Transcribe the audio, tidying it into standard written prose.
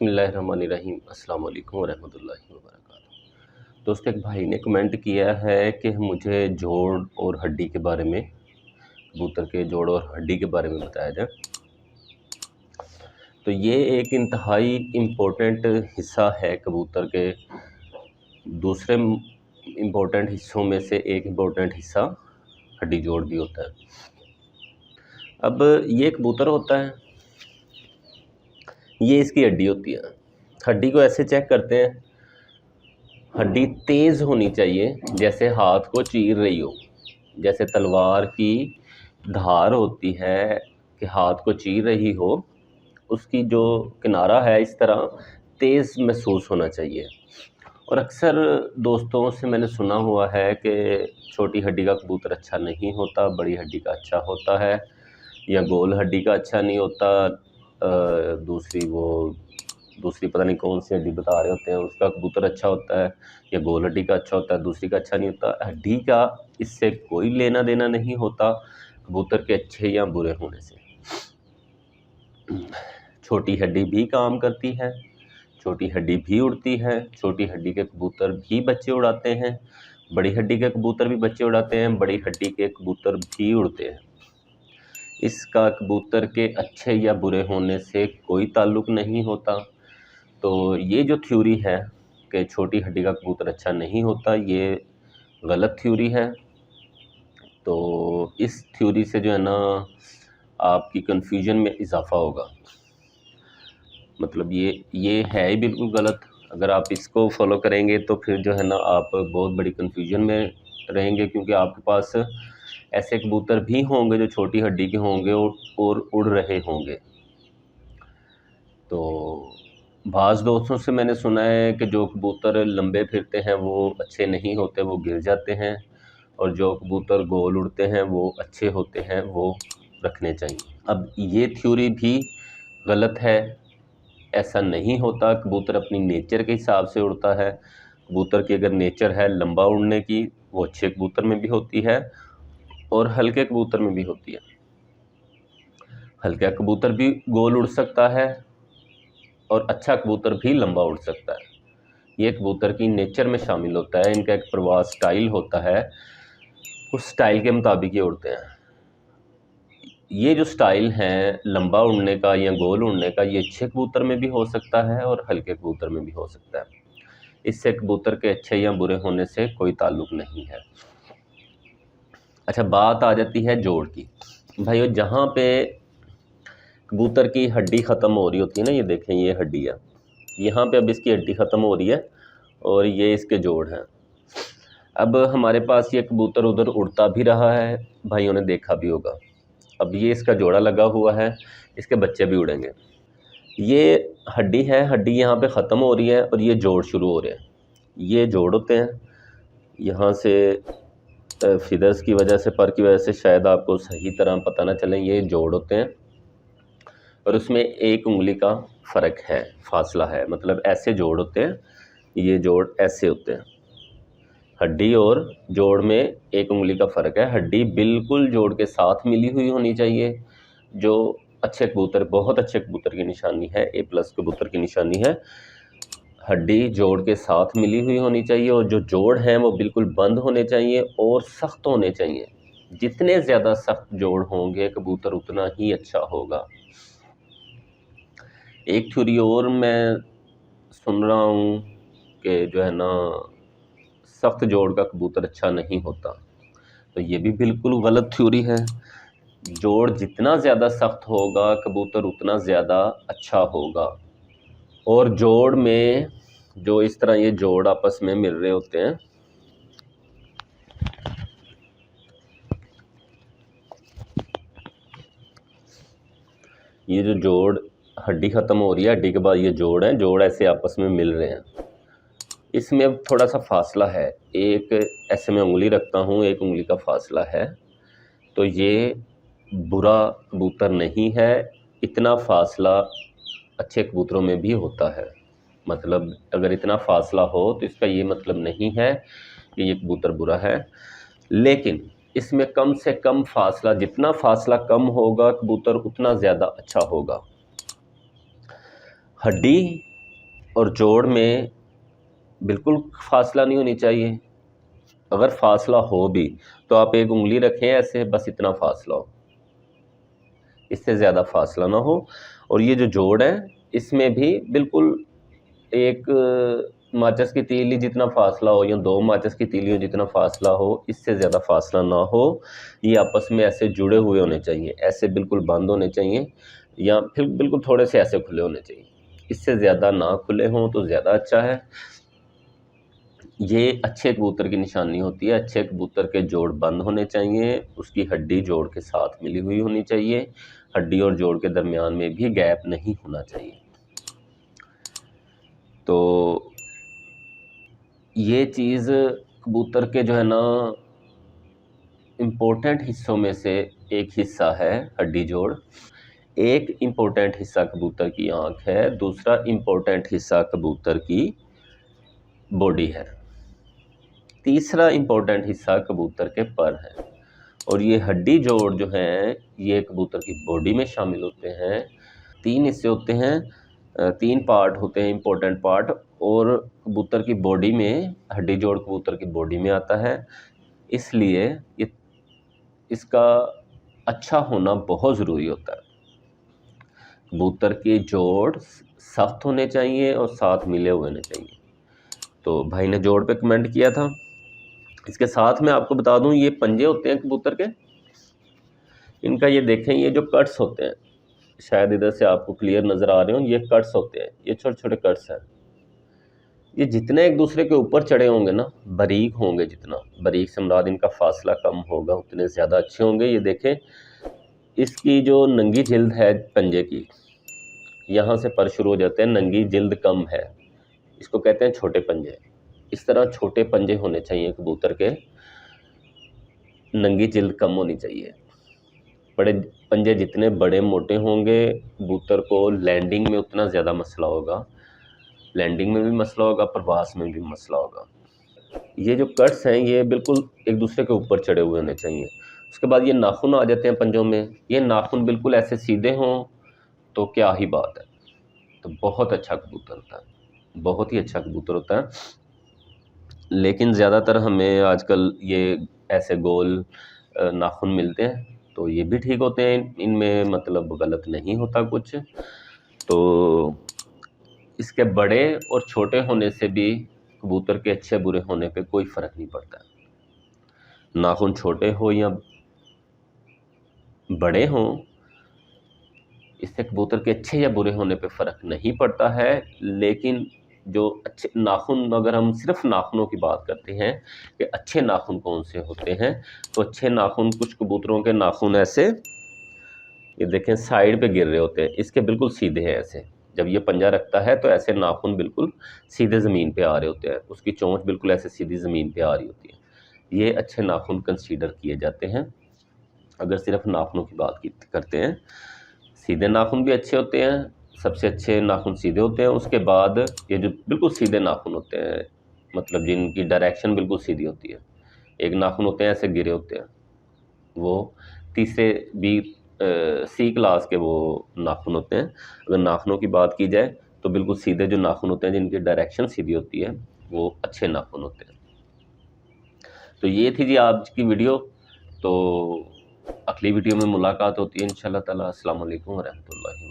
बिस्मिल्लाहिर्रहमानिर्रहीम अस्सलाम वालेकुम वरहमतुल्लाहि वबरकातुहू। दोस्तों, एक भाई ने कमेंट किया है कि मुझे जोड़ और हड्डी के बारे में, कबूतर के जोड़ और हड्डी के बारे में बताया जाए। तो ये एक इंतहाई इम्पोर्टेंट हिस्सा है कबूतर के। दूसरे इम्पोर्टेंट हिस्सों में से एक इम्पोर्टेंट हिस्सा हड्डी जोड़ भी होता है। अब ये कबूतर होता है, ये इसकी हड्डी होती है। हड्डी को ऐसे चेक करते हैं, हड्डी तेज़ होनी चाहिए, जैसे हाथ को चीर रही हो, जैसे तलवार की धार होती है कि हाथ को चीर रही हो, उसकी जो किनारा है इस तरह तेज़ महसूस होना चाहिए। और अक्सर दोस्तों से मैंने सुना हुआ है कि छोटी हड्डी का कबूतर अच्छा नहीं होता, बड़ी हड्डी का अच्छा होता है, या गोल हड्डी का अच्छा नहीं होता, दूसरी पता नहीं कौन सी हड्डी बता रहे होते हैं, उसका कबूतर अच्छा होता है, या गोल हड्डी का अच्छा होता है, दूसरी का अच्छा नहीं होता। हड्डी का इससे कोई लेना देना नहीं होता कबूतर के अच्छे या बुरे होने से। छोटी हड्डी भी काम करती है, छोटी हड्डी भी उड़ती है, छोटी हड्डी के कबूतर भी बच्चे उड़ाते हैं, बड़ी हड्डी के कबूतर भी बच्चे उड़ाते हैं, बड़ी हड्डी के कबूतर भी उड़ते हैं। इसका कबूतर के अच्छे या बुरे होने से कोई ताल्लुक़ नहीं होता। तो ये जो थ्योरी है कि छोटी हड्डी का कबूतर अच्छा नहीं होता, ये गलत थ्योरी है। तो इस थ्योरी से जो है ना, आपकी कन्फ्यूजन में इजाफ़ा होगा। मतलब ये है ही बिल्कुल गलत। अगर आप इसको फॉलो करेंगे तो फिर जो है ना, आप बहुत बड़ी कन्फ्यूजन में रहेंगे, क्योंकि आपके पास ऐसे कबूतर भी होंगे जो छोटी हड्डी के होंगे और उड़ रहे होंगे। तो बाज़ दोस्तों से मैंने सुना है कि जो कबूतर लंबे फिरते हैं वो अच्छे नहीं होते, वो गिर जाते हैं, और जो कबूतर गोल उड़ते हैं वो अच्छे होते हैं, वो रखने चाहिए। अब ये थ्योरी भी गलत है, ऐसा नहीं होता। कबूतर अपनी नेचर के हिसाब से उड़ता है। कबूतर की अगर नेचर है लंबा उड़ने की, वो अच्छे कबूतर में भी होती है और हल्के कबूतर में भी होती है। हल्का कबूतर भी गोल उड़ सकता है और अच्छा कबूतर भी लंबा उड़ सकता है। ये कबूतर की नेचर में शामिल होता है। इनका एक प्रवास स्टाइल होता है, उस स्टाइल के मुताबिक ये उड़ते हैं। ये जो स्टाइल है लंबा उड़ने का या गोल उड़ने का, ये अच्छे कबूतर में भी हो सकता है और हल्के कबूतर में भी हो सकता है। इससे कबूतर के अच्छे या बुरे होने से कोई ताल्लुक़ नहीं है। अच्छा, बात आ जाती है जोड़ की। भाइयों, जहाँ पे कबूतर की हड्डी ख़त्म हो रही होती है ना, ये देखें, ये हड्डी है, यहाँ पे अब इसकी हड्डी ख़त्म हो रही है और ये इसके जोड़ हैं। अब हमारे पास ये कबूतर उधर उड़ता भी रहा है, भाइयों ने देखा भी होगा। अब ये इसका जोड़ा लगा हुआ है, इसके बच्चे भी उड़ेंगे। ये हड्डी है, हड्डी यहाँ पे ख़त्म हो रही है और ये जोड़ शुरू हो रहे हैं। ये जोड़ होते हैं, यहाँ से फिदर्स की वजह से, पर की वजह से शायद आपको सही तरह पता ना चले, ये जोड़ होते हैं और उसमें एक उंगली का फ़र्क है, फासला है। मतलब ऐसे जोड़ होते हैं, ये जोड़ ऐसे होते हैं। हड्डी और जोड़ में एक उंगली का फ़र्क है। हड्डी बिल्कुल जोड़ के साथ मिली हुई होनी चाहिए, जो अच्छे कबूतर, बहुत अच्छे कबूतर की निशानी है, A+ कबूतर की निशानी है। हड्डी जोड़ के साथ मिली हुई होनी चाहिए और जो जोड़ हैं वो बिल्कुल बंद होने चाहिए और सख्त होने चाहिए। जितने ज़्यादा सख्त जोड़ होंगे कबूतर उतना ही अच्छा होगा। एक थ्योरी और मैं सुन रहा हूँ कि जो है ना, सख्त जोड़ का कबूतर अच्छा नहीं होता। तो ये भी बिल्कुल गलत थ्योरी है। जोड़ जितना ज़्यादा सख्त होगा कबूतर उतना ज़्यादा अच्छा होगा। और जोड़ में जो इस तरह ये जोड़ आपस में मिल रहे होते हैं, ये जो जोड़, हड्डी ख़त्म हो रही है, हड्डी के बाद ये जोड़ हैं, जोड़ ऐसे आपस में मिल रहे हैं। इसमें अब थोड़ा सा फासला है, एक ऐसे में उंगली रखता हूँ, एक उंगली का फासला है, तो ये बुरा कबूतर नहीं है। इतना फासला अच्छे कबूतरों में भी होता है। मतलब अगर इतना फासला हो तो इसका ये मतलब नहीं है कि ये कबूतर बुरा है, लेकिन इसमें कम से कम फासला, जितना फासला कम होगा कबूतर उतना ज़्यादा अच्छा होगा। हड्डी और जोड़ में बिल्कुल फासला नहीं होनी चाहिए। अगर फासला हो भी तो आप एक उंगली रखें ऐसे, बस इतना फासला हो, इससे ज़्यादा फासला ना हो। और ये जो जोड़ है इसमें भी बिल्कुल एक माचिस की तीली जितना फासला हो या दो माचिस की तीलियों जितना फासला हो, इससे ज़्यादा फासला ना हो। ये आपस में ऐसे जुड़े हुए होने चाहिए, ऐसे बिल्कुल बंद होने चाहिए, या फिर बिल्कुल थोड़े से ऐसे खुले होने चाहिए। इससे ज़्यादा ना खुले हों तो ज़्यादा अच्छा है। ये अच्छे कबूतर की निशानी होती है। अच्छे कबूतर के जोड़ बंद होने चाहिए, उसकी हड्डी जोड़ के साथ मिली हुई होनी चाहिए, हड्डी और जोड़ के दरमियान में भी गैप नहीं होना चाहिए। तो ये चीज़ कबूतर के जो है ना इम्पोर्टेंट हिस्सों में से एक हिस्सा है हड्डी जोड़। एक इम्पोर्टेंट हिस्सा कबूतर की आँख है, दूसरा इम्पोर्टेंट हिस्सा कबूतर की बॉडी है, तीसरा इम्पोर्टेंट हिस्सा कबूतर के पर है। और ये हड्डी जोड़ जो हैं ये कबूतर की बॉडी में शामिल होते हैं। तीन हिस्से होते हैं, तीन पार्ट होते हैं इम्पोर्टेंट पार्ट, और कबूतर की बॉडी में हड्डी जोड़ कबूतर की बॉडी में आता है। इसलिए ये इसका अच्छा होना बहुत ज़रूरी होता है। कबूतर के जोड़ सख्त होने चाहिए और साथ मिले हुए होने चाहिए। तो भाई ने जोड़ पे कमेंट किया था। इसके साथ मैं आपको बता दूं, ये पंजे होते हैं कबूतर के, इनका ये देखें, ये जो कट्स होते हैं, शायद इधर से आपको क्लियर नज़र आ रहे हो, ये कट्स होते हैं, ये छोटे छोटे कट्स हैं। ये जितने एक दूसरे के ऊपर चढ़े होंगे ना, बारीक होंगे, जितना बारीक से मुराद इनका फासला कम होगा, उतने ज़्यादा अच्छे होंगे। ये देखें, इसकी जो नंगी जिल्द है पंजे की, यहाँ से पर शुरू हो जाते हैं, नंगी जिल्द कम है, इसको कहते हैं छोटे पंजे। इस तरह छोटे पंजे होने चाहिए कबूतर के, नंगी जिल्द कम होनी चाहिए। बड़े पंजे जितने बड़े मोटे होंगे, कबूतर को लैंडिंग में उतना ज़्यादा मसला होगा, लैंडिंग में भी मसला होगा, प्रवास में भी मसला होगा। ये जो कट्स हैं ये बिल्कुल एक दूसरे के ऊपर चढ़े हुए होने चाहिए। उसके बाद ये नाखून आ जाते हैं पंजों में, ये नाखून बिल्कुल ऐसे सीधे हों तो क्या ही बात है, तो बहुत अच्छा कबूतर होता है, बहुत ही अच्छा कबूतर होता है। लेकिन ज़्यादातर हमें आजकल ये ऐसे गोल नाखून मिलते हैं, तो ये भी ठीक होते हैं, इनमें मतलब गलत नहीं होता कुछ। तो इसके बड़े और छोटे होने से भी कबूतर के अच्छे बुरे होने पे कोई फ़र्क नहीं पड़ता। नाखून छोटे हो या बड़े हों, इससे कबूतर के अच्छे या बुरे होने पे फ़र्क नहीं पड़ता है। लेकिन जो अच्छे नाखून, अगर हम सिर्फ नाखूनों की बात करते हैं कि अच्छे नाखून कौन से होते हैं, तो अच्छे नाखून, कुछ कबूतरों के नाखून ऐसे, ये देखें साइड पे गिर रहे होते हैं, इसके बिल्कुल सीधे हैं ऐसे। जब ये पंजा रखता है तो ऐसे नाखून बिल्कुल सीधे ज़मीन पे आ रहे होते हैं, उसकी चोंच बिल्कुल ऐसे सीधी ज़मीन पे आ रही होती है। ये अच्छे नाखून कंसीडर किए जाते हैं अगर सिर्फ नाखूनों की बात करते हैं। सीधे नाखून भी अच्छे होते हैं, सबसे अच्छे नाखून सीधे होते हैं। उसके बाद ये जो बिल्कुल सीधे नाखून होते हैं, मतलब जिनकी डायरेक्शन बिल्कुल सीधी होती है, एक नाखून होते हैं ऐसे गिरे होते हैं, वो तीसरे बी सी क्लास के वो नाखून होते हैं। अगर नाखूनों की बात की जाए तो बिल्कुल सीधे जो नाखून होते हैं, जिनकी डायरेक्शन सीधी होती है, वो अच्छे नाखून होते हैं। तो ये थी जी आज की वीडियो। तो अगली वीडियो में मुलाकात होती है इंशाल्लाह ताला। अस्सलाम वालेकुम व रहमतुल्लाहि।